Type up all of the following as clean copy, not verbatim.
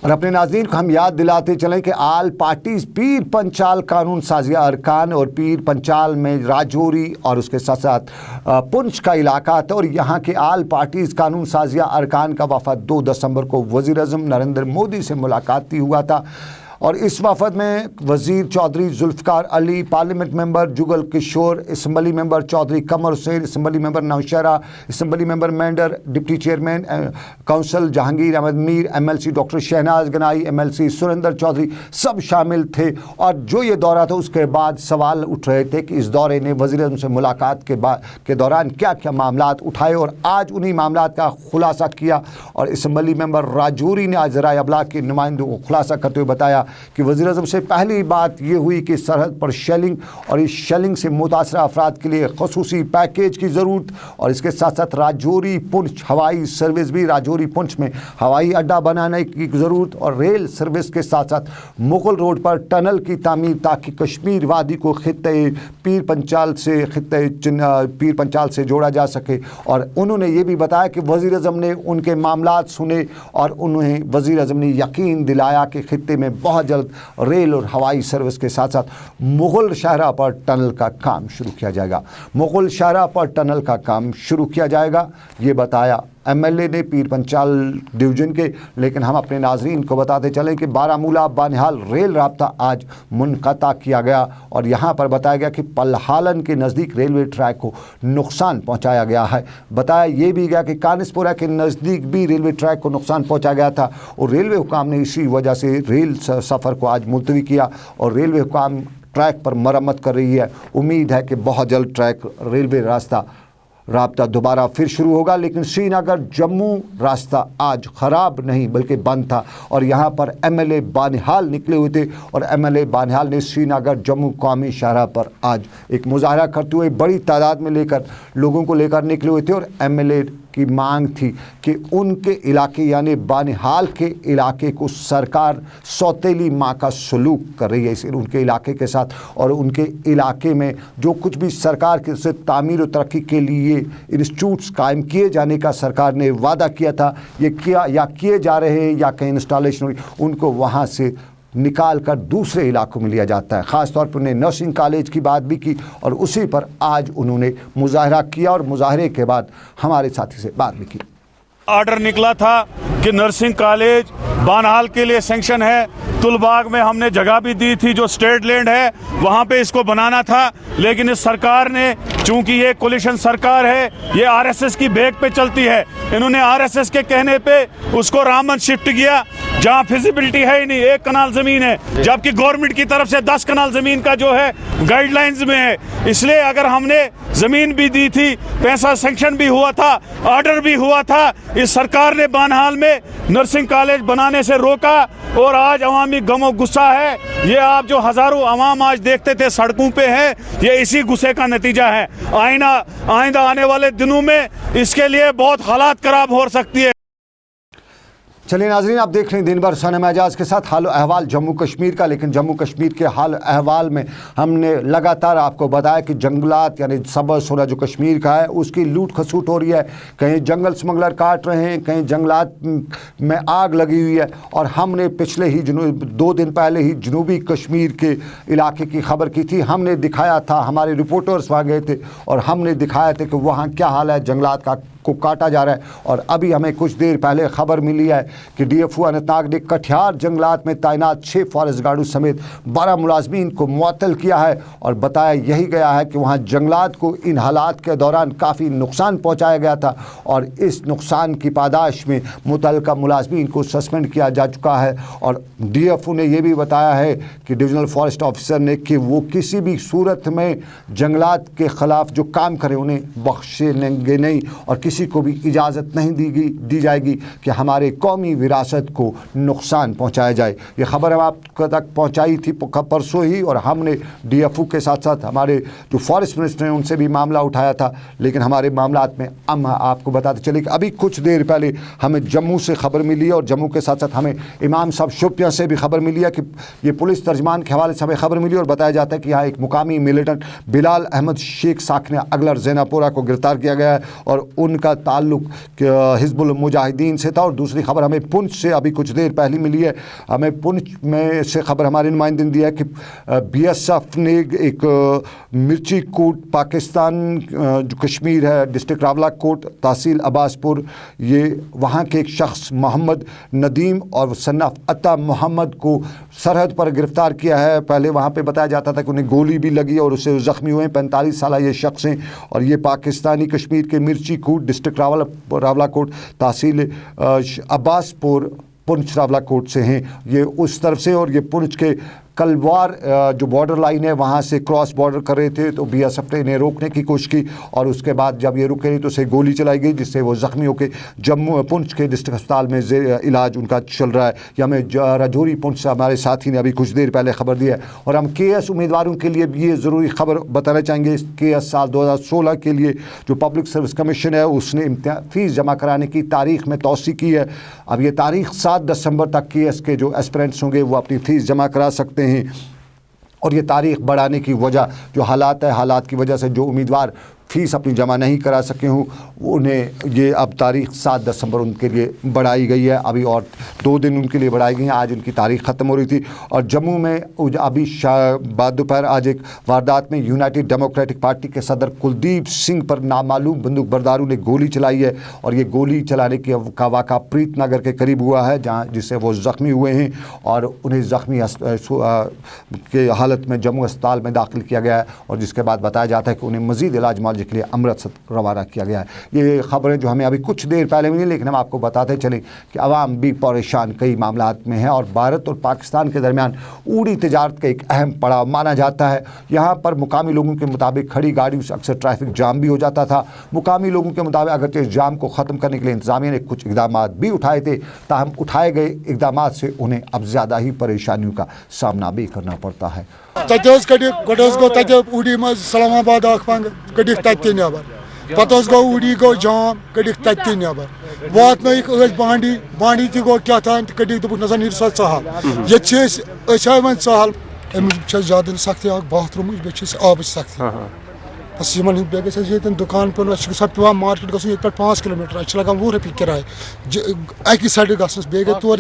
اور اپنے ناظرین کو ہم یاد دلاتے چلیں کہ آل پارٹیز پیر پنچال قانون سازیہ ارکان اور پیر پنچال میں راجوری اور اس کے ساتھ ساتھ پنچ کا علاقہ تھا، اور یہاں کے آل پارٹیز قانون سازیہ ارکان کا وفد 2 دسمبر کو وزیر اعظم نریندر مودی سے ملاقاتی ہوا تھا، اور اس وفد میں وزیر Chaudhary Zulfiqar Ali, parliament member Jugal Kishore, assembly member Chaudhary Qamar Hussain, assembly member Nowshera, assembly member Mendhar, deputy chairman council Jahangir Ahmad Mir, M L C doctor Shahnaz Ganai, M L C Surinder Chaudhary, سب شامل تھے۔ اور جو یہ دورہ تھا اس کے بعد سوال اٹھ رہے تھے کہ اس دورے نے وزیر اعظم سے ملاقات کے دوران کیا کیا معاملات اٹھائے، اور آج انہی معاملات کا خلاصہ کیا۔ اور اسمبلی ممبر راجوری نے آج ذرائع ابلاغ کے نمائندوں کو خلاصہ کرتے ہوئے بتایا کہ وزیر اعظم سے پہلی بات یہ ہوئی کہ سرحد پر شیلنگ اور اس شیلنگ سے متاثرہ افراد کے لیے خصوصی پیکیج کی ضرورت، اور اس کے ساتھ ساتھ راجوری پنچ ہوائی سروس بھی، راجوری پنچ میں ہوائی اڈہ بنانے کی ضرورت، اور ریل سروس کے ساتھ ساتھ مغل روڈ پر ٹنل کی تعمیر تاکہ کشمیر وادی کو خطے پیر پنچال سے جوڑا جا سکے۔ اور انہوں نے یہ بھی بتایا کہ وزیر اعظم نے ان کے معاملات سنے، اور انہیں وزیر اعظم نے یقین دلایا کہ خطے میں بہت جلد ریل اور ہوائی سروس کے ساتھ ساتھ مغل شاہراہ پر ٹنل کا کام شروع کیا جائے گا، مغل شاہراہ پر ٹنل کا کام شروع کیا جائے گا، یہ بتایا ایم ایل اے نے پیر پنچال ڈویژن کے۔ لیکن ہم اپنے ناظرین کو بتاتے چلیں کہ بارہمولہ بانہال ریل رابطہ آج منقطع کیا گیا، اور یہاں پر بتایا گیا کہ پلہالن کے نزدیک ریلوے ٹریک کو نقصان پہنچایا گیا ہے۔ بتایا یہ بھی گیا کہ کانسپورہ کے نزدیک بھی ریلوے ٹریک کو نقصان پہنچایا گیا تھا، اور ریلوے حکام نے اسی وجہ سے ریل سفر کو آج ملتوی کیا، اور ریلوے حکام ٹریک پر مرمت کر رہی ہے۔ امید ہے کہ بہت جلد ٹریک ریلوے رابطہ دوبارہ پھر شروع ہوگا۔ لیکن سری نگر جموں راستہ آج خراب نہیں بلکہ بند تھا، اور یہاں پر ایم ایل اے بانہال نکلے ہوئے تھے، اور ایم ایل اے بانہال نے سری نگر جموں قومی شاہراہ پر آج ایک مظاہرہ کرتے ہوئے بڑی تعداد میں لوگوں کو لے کر نکلے ہوئے تھے، اور ایم ایل اے کی مانگ تھی کہ ان کے علاقے یعنی بانہال کے علاقے کو سرکار سوتیلی ماں کا سلوک کر رہی ہے ان کے علاقے کے ساتھ، اور ان کے علاقے میں جو کچھ بھی سرکار کے سے تعمیر و ترقی کے لیے انسٹیٹیوٹس قائم کیے جانے کا سرکار نے وعدہ کیا تھا، یہ کیا یا کیے جا رہے ہیں یا کہیں انسٹالیشن ہوئی، ان کو وہاں سے نکال کر دوسرے علاقوں میں لیا جاتا ہے۔ خاص طور پر انہیں نرسنگ کالج کی بات بھی کی، اور اسی پر آج انہوں نے مظاہرہ کیا، اور مظاہرے کے بعد ہمارے ساتھی سے بات بھی کی۔ آرڈر نکلا تھا کہ نرسنگ کالج بانہال کے لیے سینکشن ہے، تلباغ میں ہم نے جگہ بھی دی تھی جو سٹیٹ لینڈ ہے، وہاں پہ اس کو بنانا تھا، لیکن اس سرکار نے چونکہ یہ کولیشن سرکار ہے، یہ آر ایس ایس کی بیک پہ چلتی ہے، انہوں نے آر ایس ایس کے کہنے پہ اس کو رامبن شفٹ کیا جہاں فیزیبلٹی ہے ہی نہیں، 1 کنال زمین ہے، جبکہ گورنمنٹ کی طرف سے 10 کنال زمین کا جو ہے گائیڈ لائنز میں ہے۔ اس لیے اگر ہم نے زمین بھی دی تھی، پیسہ سینکشن بھی ہوا تھا، آرڈر بھی ہوا تھا، اس سرکار نے بانہال میں نرسنگ کالج بنانے سے روکا، اور آج عوامی غم و غصہ ہے۔ یہ آپ جو ہزاروں عوام آج دیکھتے تھے سڑکوں پہ ہیں، یہ اسی غصے کا نتیجہ ہے۔ آئندہ آنے والے دنوں میں اس کے لیے بہت حالات خراب ہو سکتی ہے۔ چلیے ناظرین، آپ دیکھ رہے ہیں دن بھر سنم اعجاز کے ساتھ حال و احوال جموں کشمیر کا، لیکن جموں کشمیر کے حال و احوال میں ہم نے لگاتار آپ کو بتایا کہ جنگلات یعنی سبز سونا جو کشمیر کا ہے اس کی لوٹ کھسوٹ ہو رہی ہے، کہیں جنگل سمگلر کاٹ رہے ہیں، کہیں جنگلات میں آگ لگی ہوئی ہے، اور ہم نے پچھلے ہی 2 دن پہلے ہی جنوبی کشمیر کے علاقے کی خبر کی تھی، ہم نے دکھایا تھا، ہمارے رپورٹرز وہاں گئے تھے اور ہم نے دکھایا تھا کہ وہاں کیا حال ہے، جنگلات کو کاٹا جا رہا ہے۔ اور ابھی ہمیں کچھ دیر پہلے خبر ملی ہے کہ D F O Anant Nag نے کٹھیار جنگلات میں تعینات 6 فارسٹ گارڈوں سمیت 12 ملازمین کو معطل کیا ہے، اور بتایا یہی گیا ہے کہ وہاں جنگلات کو ان حالات کے دوران کافی نقصان پہنچایا گیا تھا، اور اس نقصان کی پاداش میں متعلقہ ملازمین کو سسپینڈ کیا جا چکا ہے۔ اور ڈی ایف او نے یہ بھی بتایا ہے کہ ڈویژنل فارسٹ آفیسر نے کہ وہ کسی بھی صورت میں جنگلات کے خلاف جو کام کرے انہیں بخشیں گے نہیں، اور کسی کو بھی اجازت نہیں دی جائے گی کہ ہمارے قومی وراثت کو نقصان پہنچایا جائے۔ یہ خبر ہم آپ تک پہنچائی تھی پرسوں ہی، اور ہم نے ڈی ایف او کے ساتھ ساتھ ہمارے جو فارسٹ منسٹر ہیں ان سے بھی معاملہ اٹھایا تھا، لیکن ہمارے معاملات میں ہم آپ کو بتاتے چلے کہ ابھی کچھ دیر پہلے ہمیں جموں سے خبر ملی ہے، اور جموں کے ساتھ ساتھ ہمیں امام صاحب شوپیاں سے بھی خبر ملی ہے کہ یہ پولیس ترجمان کے حوالے سے ہمیں خبر ملی، اور بتایا جاتا ہے کہ یہاں ایک مقامی ملیٹنٹ بلال احمد شیخ ساکھنے اگلر زیناپورہ کو گرفتار کیا گیا ہے، اور ان उनका ताल्लुक हिजबुल मुजाहिदीन से था। और दूसरी खबर हमें पुंछ से अभी कुछ देर पहले मिली है। हमें पुंछ में से खबर हमारे नुमाइंदे ने दिया है कि BSF ने एक मिर्ची कोट पाकिस्तान जो कश्मीर है डिस्ट्रिक्ट रावलाकोट तहसील अब्बासपुर, ये वहाँ के एक शख्स मोहम्मद नदीम और सन्नाफ अता मोहम्मद को सरहद पर गिरफ्तार किया है। पहले वहाँ पे बताया जाता था कि उन्हें गोली भी लगी और उससे ज़ख्मी हुए हैं। 45 साल ये शख्स हैं और ये पाकिस्तानी कश्मीर के मिर्ची कोट डिस्ट्रिक्ट रावलाकोट तहसील अब्बासपुर पुंछ रावलाकोट से हैं। ये उस तरफ से और ये पुंछ के कलवार जो बॉर्डर लाइन है वहाँ से क्रॉस बॉर्डर कर रहे थे, तो BSF ने इन्हें रोकने की कोशिश की और उसके बाद जब ये रुके नहीं तो उसे गोली चलाई गई, जिससे वो ज़ख्मी होकर जम्मू पुंछ के डिस्ट्रिक्ट अस्पताल में इलाज उनका चल रहा है। ये हमें राजौरी पुंछ से हमारे साथी ने अभी कुछ देर पहले खबर दी है। और हम KS उम्मीदवारों के लिए भी ये ज़रूरी खबर बताना चाहेंगे। KS साल 2016 के लिए जो पब्लिक सर्विस कमीशन है उसने फ़ीस जमा कराने की तारीख़ में तौसी की है। अब ये तारीख़ 7 दिसंबर तक KS के जो एस्पिरेंट्स होंगे वो अपनी फ़ीस जमा करा सकते हैं। और ये तारीख़ बढ़ाने की वजह जो हालात की वजह से जो उम्मीदवार फ़ीस अपनी जमा नहीं करा सके हों उन्हें ये अब तारीख़ 7 दिसंबर उनके लिए बढ़ाई गई है। अभी और 2 दिन उनके लिए बढ़ाई गई हैं। आज उनकी तारीख़ ख़त्म हो रही थी। और जम्मू में अभी बाद दोपहर आज एक वारदात में यूनाइटेड डेमोक्रेटिक पार्टी के सदर कुलदीप सिंह पर नामालूम बंदूक बरदारों ने गोली चलाई है। और ये गोली चलाने का वाक़ा प्रीतनगर के करीब हुआ है जहाँ जिससे वो ज़ख्मी हुए हैं और उन्हें ज़ख्मी के हालत में जम्मू अस्पताल में दाखिल किया गया है। और जिसके बाद बताया जाता है कि उन्हें मज़ीद इलाज के लिए अमृतसर रवाना किया गया है। ये खबरें जो हमें अभी कुछ देर पहले मिली, लेकिन हम आपको बताते चलें कि अवाम भी परेशान कई मामलात में है। और भारत और पाकिस्तान के दरमियान ऊड़ी तिजारत का एक अहम पड़ाव माना जाता है। यहाँ पर मुकामी लोगों के मुताबिक खड़ी गाड़ियों से अक्सर ट्रैफिक जाम भी हो जाता था। मुकामी लोगों के मुताबिक अगरचे इस जाम को ख़त्म करने के लिए इंतज़ामिया ने कुछ इक़दाम भी उठाए थे, ताहम उठाए गए इक़दाम से उन्हें अब ज़्यादा ही परेशानियों का सामना भी करना पड़ता है। ऊडी मज सलामाबाद कड़िक तत्ते नबर पे गो ऊडी गो जाम कड़िक तत्ते नबर वात बांडी तह गो क्या कड़िक दोप नसा नीर सा सहल ये वन सहल अमुक ज्यादा सख्ती बाथरूम आब सख्ती बस बेन दुकान पे पे मार्केट गो ये 5 किलोमीटर लगा 20 रुपये किराए अक साइड गस बे तौर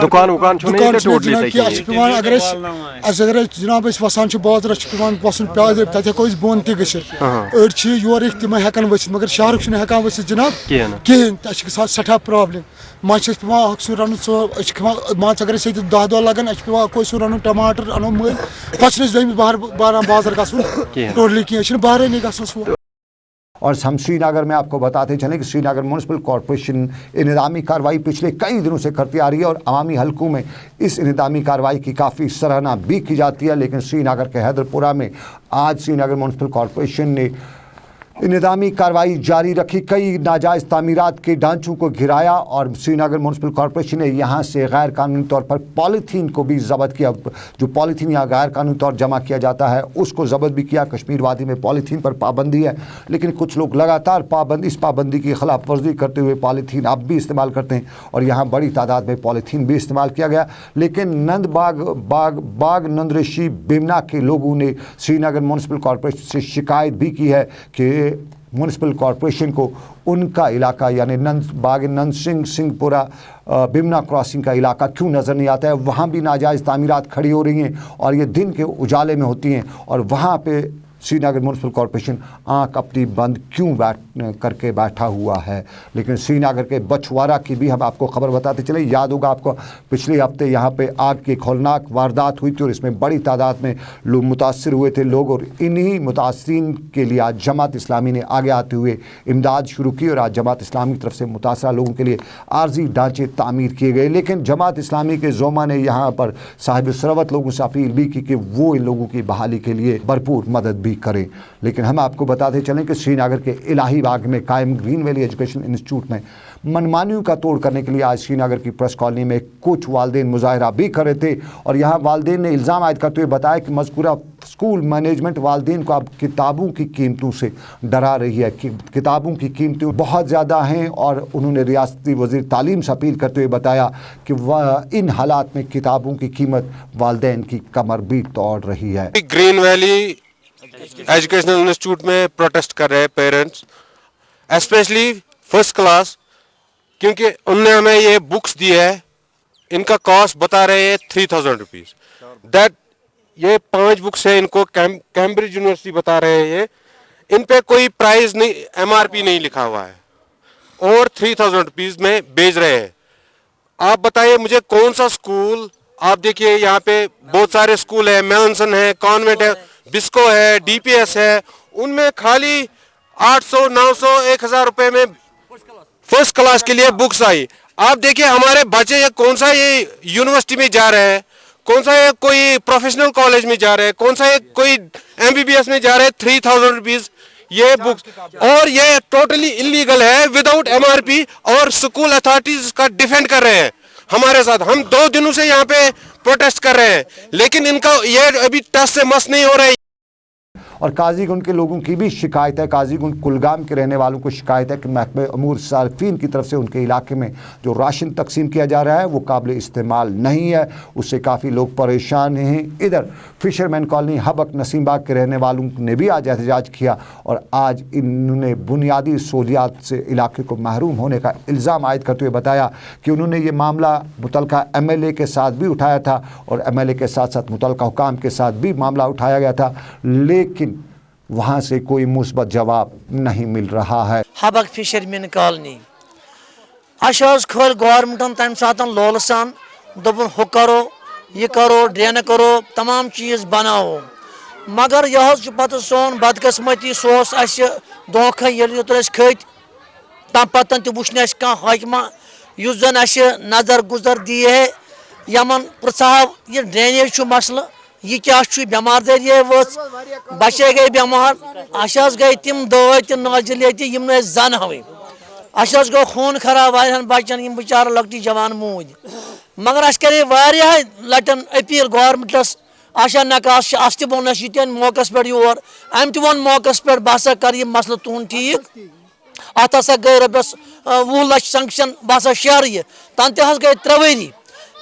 दुकान अगर जनाब वसान बाजार वसन पैदल तक हेको बोन तड़ी योर तम हेकान वसित मगर शहरुक हेकान वसित जनाब कहें सठा प्रॉब्लम मान पे रन मान अगर 10 दह लगन पे कोई रन टमाटर अनो मल पे बाजार गो बाहर नहीं गो। और हम श्रीनगर में आपको बताते चलें कि श्रीनगर म्यूनसिपल कॉरपोरेशन इंतज़ामी कार्रवाई पिछले कई दिनों से करती आ रही है और अवामी हलकों में इस इंतज़ामी कार्रवाई की काफ़ी सराहना भी की जाती है। लेकिन श्रीनगर के हैदरपुरा में आज श्रीनगर म्यूनसिपल कॉरपोरेशन ने इंतज़ामी कार्रवाई जारी रखी। कई नाजायज़ तामीरात के ढांचों को घिराया और श्रीनगर म्यूनसिपल कॉरपोरेशन ने यहाँ से गैर कानूनी तौर पर पॉलीथीन को भी ज़ब्त किया। जो पॉलीथीन यहाँ गैर कानूनी तौर जमा किया जाता है उसको ज़ब्त भी किया। कश्मीर वादी में पॉलीथीन पर पाबंदी है, लेकिन कुछ लोग लगातार इस पाबंदी की खिलाफ वर्जी करते हुए पॉलीथीन अब भी इस्तेमाल करते हैं और यहाँ बड़ी तादाद में पॉलीथीन भी इस्तेमाल किया गया। लेकिन बाग नंदरेशी बेमना के लोगों ने श्रीनगर म्यूनसिपल कॉरपोरेशन से शिकायत भी की है कि म्यूनसिपल कॉरपोरेशन को उनका इलाका यानी नंद सिंहपुरा बिमना क्रॉसिंग का इलाका क्यों नज़र नहीं आता है। वहाँ भी नाजायज़ तामीरात खड़ी हो रही हैं और ये दिन के उजाले में होती हैं और वहाँ पे श्रीनगर म्यूनसिपल कॉरपोरेशन आँख अपनी बंद क्यों करके बैठा हुआ है। लेकिन श्रीनगर के बछवाड़ा की भी हम आपको खबर बताते चले। याद होगा आपको पिछले हफ्ते यहाँ पे आग की खौलनाक वारदात हुई थी और इसमें बड़ी तादाद में लोग मुतासर हुए थे लोग और इन्हीं मुतासरीन के लिए आज जमात इस्लामी ने आगे आते हुए इमदाद शुरू की और आज जमात इस्लामी की तरफ से मुतासरा लोगों के लिए आर्जी ढांचे तामीर किए गए। लेकिन जमात इस्लामी के ज़ोमा ने यहाँ पर साहिब सरवत लोगों से अपील भी की कि वो इन लोगों की बहाली के लिए भरपूर मदद भी करें। लेकिन हम आपको बताते चलें कि श्रीनगर के इलाही बाग में कायम ग्रीन वैली एजुकेशन इंस्टीट्यूट में मनमानियों का तोड़ करने के लिए आज श्रीनगर की प्रेस कॉलोनी में कुछ वालिदैन मुजाहरा भी कर रहे थे और यहाँ वालिदैन ने इल्ज़ाम आयद करते हुए बताया कि मज़कूरा स्कूल मैनेजमेंट वालिदैन को अब किताबों की कीमतों से डरा रही है कि किताबों की कीमतें बहुत ज़्यादा हैं और उन्होंने रियासती वज़ीर तालीम से अपील करते हुए बताया कि इन हालात में किताबों की कीमत वालिदैन की कमर भी तोड़ रही है। ग्रीन वैली एजुकेशनल इंस्टीट्यूट में प्रोटेस्ट कर रहे हैं पेरेंट्स। स्पेशली फर्स्ट क्लास, क्योंकि उनने हमें ये बुक्स दी है, इनका कॉस्ट बता रहे हैं 3000 रुपीज़। दैट ये 5 बुक्स है, इनको कैम्ब्रिज यूनिवर्सिटी बता रहे हैं, ये इन पे कोई प्राइस नहीं, MRP नहीं लिखा हुआ है और 3000 रुपीज़ में बेच रहे हैं। आप बताइए मुझे कौन सा स्कूल, आप देखिए यहाँ पे बहुत सारे स्कूल है, मेलनसन है, कॉन्वेंट है, बिस्को है, DPS है, उनमें खाली 800, 900, 1000 रुपए में फर्स्ट क्लास के लिए बुक्स आई। आप देखिए हमारे बच्चे ये कौन सा ये यूनिवर्सिटी में जा रहे हैं, कौन सा ये कोई प्रोफेशनल कॉलेज में जा रहे हैं, कौन सा ये कोई MBBS में जा रहे हैं, 3000 रुपीज़ ये बुक्स, और ये टोटली इलीगल है विदाउट MRP, और स्कूल अथॉरिटीज का डिफेंड कर रहे हैं हमारे साथ। हम 2 दिनों से यहाँ पे प्रोटेस्ट कर रहे हैं, लेकिन इनका ये अभी टस से मस नहीं हो रहा है। और काजीगुंड के लोगों की भी शिकायत है, काजीगुंड कुलगाम के रहने वालों को शिकायत है कि महकमे अमूर सार्फिन की तरफ से उनके इलाके में जो राशन तकसीम किया जा रहा है वो काबिल इस्तेमाल नहीं है, उससे काफ़ी लोग परेशान हैं। इधर फिशरमैन कॉलोनी हबक नसीमबाग के रहने वालों ने भी आज एहतजाज किया और आज इन्होंने बुनियादी सहूलियात से इलाके को महरूम होने का इल्ज़ाम आयद करते हुए बताया कि उन्होंने ये मामला मुतलका MLA के साथ भी उठाया था और MLA के साथ साथ मुतलका हुकाम के साथ भी मामला उठाया गया था, लेकिन वहाँ से कोई मुस्बत जवाब नहीं मिल रहा है। हबक फिशरमैन कॉलोनी खोल गवर्नमेंटन तम सात लोल सान दोपन हु करो ये करो ड्रेन करो तमाम चीज़ बनाओ, मगर यह पत सोन बदकस्मती सोस धोखा ये खत तम पतन त वुचन कह हाकमा युस जन नजर गुजर दिए है यमन पृछाव ये ड्रेनेज मसल ये क्या बेमार दरी वच बचे गई बेमार अस गई तम दवाई तो नाजिल यम जन हवे अस गो खून खराब वारियान बचन यम बिचार लकटी जवान मूद, मगर अस करे वारियाह लटन अपील गवर्नमेंटस आशा नकाश अस तोन ये मौकस पे योर अम तोन मौकस पे बह हसा कर यह मसल तुहद ठीक, अत हसा गई रपस 20 लाख संक्शन बह हसा शेर यह तन तह गई 3 वरी,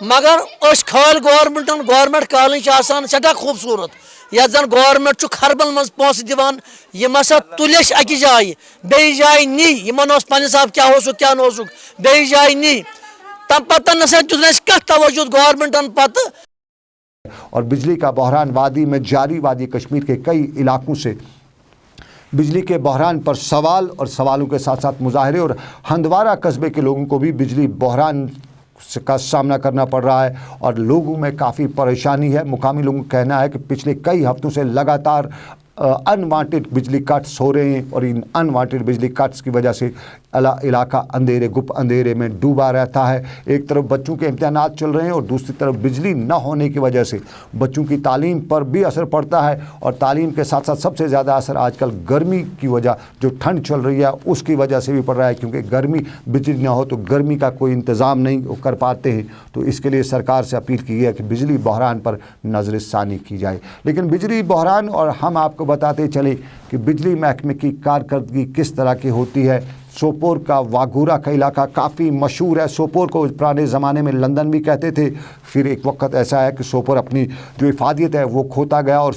मगर खाल गवर्नमेंट कॉलोनी सठा खूबसूरत ये जन गवर्नमेंट खरबल मज पोस दिवान यम हसा तुल अकि जाए बे जाए नी यमन पे साहब क्या क्या नोसुक बे जाए नी तम पतन नसा कत तवज्जो गवर्नमेंटन पत। और बिजली का बहरान वादी में जारी, वादी कश्मीर के कई इलाकों से बिजली के बहरान पर सवाल और सवालों के साथ साथ मुजाहरे और हंदवारा कस्बे के लोगों को भी बिजली बहरान का सामना करना पड़ रहा है और लोगों में काफ़ी परेशानी है। मुकामी लोगों का कहना है कि पिछले कई हफ्तों से लगातार अनवांटेड बिजली कट्स हो रहे हैं और इन अनवांटेड बिजली कट्स की वजह से इलाका अंधेरे गुप्त अंधेरे में डूबा रहता है। एक तरफ बच्चों के इम्तिहानात चल रहे हैं और दूसरी तरफ बिजली न होने की वजह से बच्चों की तालीम पर भी असर पड़ता है और तालीम के साथ साथ सबसे ज़्यादा असर आजकल गर्मी की वजह, जो ठंड चल रही है उसकी वजह से भी पड़ रहा है, क्योंकि गर्मी बिजली ना हो तो गर्मी का कोई इंतज़ाम नहीं कर पाते हैं। तो इसके लिए सरकार से अपील की है कि बिजली बहरान पर नज़रसानी की जाए। लेकिन बिजली बहरान और हम आपको बताते चले कि बिजली महकमे की कारकर्दगी किस तरह की होती है। सोपोर का वाघूरा का इलाका काफ़ी मशहूर है। सोपोर को पुराने ज़माने में लंदन भी कहते थे, फिर एक वक्त ऐसा है कि सोपोर अपनी जो इफादियत है वो खोता गया और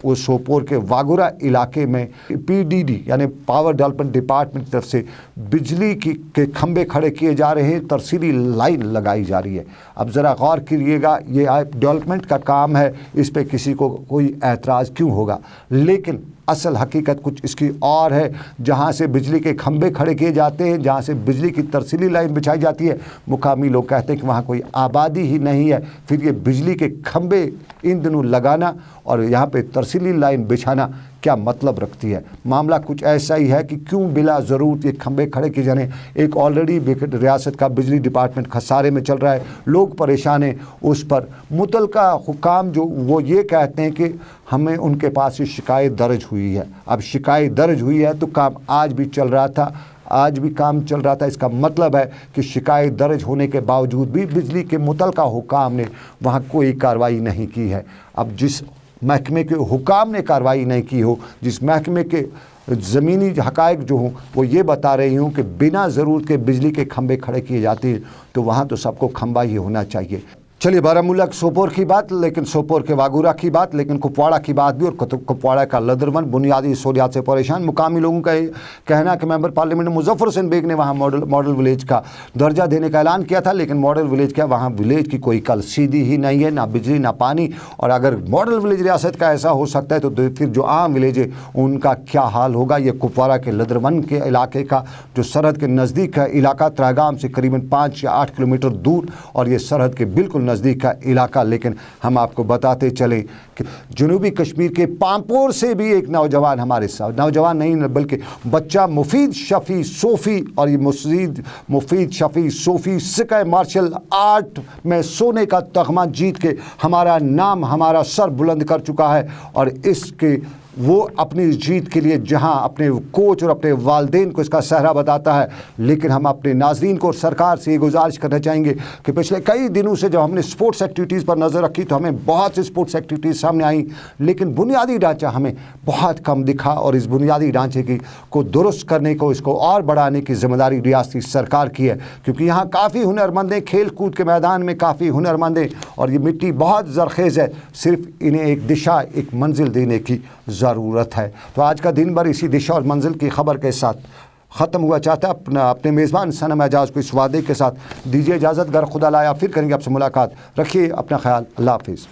वो सोपोर के वाघूरा इलाके में PDD यानी पावर डेवलपमेंट डिपार्टमेंट की तरफ से बिजली के खंभे खड़े किए जा रहे हैं, तरसीली लाइन लगाई जा रही है। अब ज़रा गौर करिएगा, ये डेवलपमेंट का काम है, इस पर किसी को कोई एतराज़ क्यों होगा, लेकिन असल हकीकत कुछ इसकी और है। जहाँ से बिजली के खंभे खड़े किए जाते हैं, जहाँ से बिजली की तरसीली लाइन बिछाई जाती है, मुकामी लोग कहते हैं कि वहाँ कोई आबादी ही नहीं है। फिर ये बिजली के खंभे इन दिनों लगाना और यहाँ पे तरसीली लाइन बिछाना क्या मतलब रखती है। मामला कुछ ऐसा ही है कि क्यों बिला ज़रूरत ये खंभे खड़े किए जाने। एक ऑलरेडी रियासत का बिजली डिपार्टमेंट खसारे में चल रहा है, लोग परेशान हैं, उस पर मुतलका हुकाम जो वो ये कहते हैं कि हमें उनके पास ये शिकायत दर्ज हुई है। अब शिकायत दर्ज हुई है तो काम आज भी चल रहा था, आज भी काम चल रहा था। इसका मतलब है कि शिकायत दर्ज होने के बावजूद भी बिजली के मुतलका हुकाम ने वहाँ कोई कार्रवाई नहीं की है। अब जिस महकमे के हुकाम ने कार्रवाई नहीं की हो, जिस महकमे के ज़मीनी हक़ाइक़ जो हों वो ये बता रही हूँ कि बिना ज़रूरत के बिजली के खंभे खड़े किए जाते हैं, तो वहाँ तो सबको खंभा ही होना चाहिए। चलिए, बारामूला सोपोर की बात, लेकिन सोपोर के वागूरा की बात, लेकिन कुपवाड़ा की बात भी, और कुपवाड़ा का लदरवन बुनियादी सहूलियात से परेशान। मुकामी लोगों का कहना कि मेंबर पार्लियामेंट मुजफ्फर हुसैन बेग ने वहाँ मॉडल विलेज का दर्जा देने का ऐलान किया था, लेकिन मॉडल विलेज क्या, वहाँ विलेज की कोई कल सीधी ही नहीं है, ना बिजली ना पानी। और अगर मॉडल विलेज रियासत का ऐसा हो सकता है तो फिर जो आम विलेज है उनका क्या हाल होगा। ये कुपवाड़ा के लदरवन के इलाके का जो सरहद के नज़दीक का इलाका, त्रागाम से करीबन 5 या 8 किलोमीटर दूर, और ये सरहद के बिल्कुल नज़दीक का इलाका। लेकिन हम आपको बताते चले कि जनूबी कश्मीर के पामपोर से भी एक नौजवान हमारे साथ, नौजवान नहीं बल्कि बच्चा मुफीद शफ़ी सोफ़ी, और ये मुफीद शफ़ी सोफ़ी सिक्का मार्शल आर्ट में सोने का तगमा जीत के हमारा नाम, हमारा सर बुलंद कर चुका है। और इसके वो अपनी जीत के लिए जहां अपने कोच और अपने वालदेन को इसका सहरा बताता है, लेकिन हम अपने नाजरीन को और सरकार से ये गुजारिश करना चाहेंगे कि पिछले कई दिनों से जब हमने स्पोर्ट्स एक्टिविटीज़ पर नज़र रखी तो हमें बहुत सी स्पोर्ट्स एक्टिविटीज़ सामने आई, लेकिन बुनियादी ढांचा हमें बहुत कम दिखा। और इस बुनियादी ढांचे को दुरुस्त करने को, इसको और बढ़ाने की जिम्मेदारी रियासती सरकार की है, क्योंकि यहाँ काफ़ी हुनरमंद हैं, खेल कूद के मैदान में काफ़ी हुनरमंद हैं, और ये मिट्टी बहुत ज़रखेज़ है, सिर्फ इन्हें एक दिशा, एक मंजिल देने की ज़रूरत है। तो आज का दिन भर इसी दिशा और मंजिल की खबर के साथ ख़त्म हुआ चाहता है। अपने मेज़बान सनम एजाज को इस वादे के साथ दीजिए इजाज़त। गर खुदा लाया फिर करेंगे आपसे मुलाकात। रखिए अपना ख्याल। अल्लाह हाफिज़।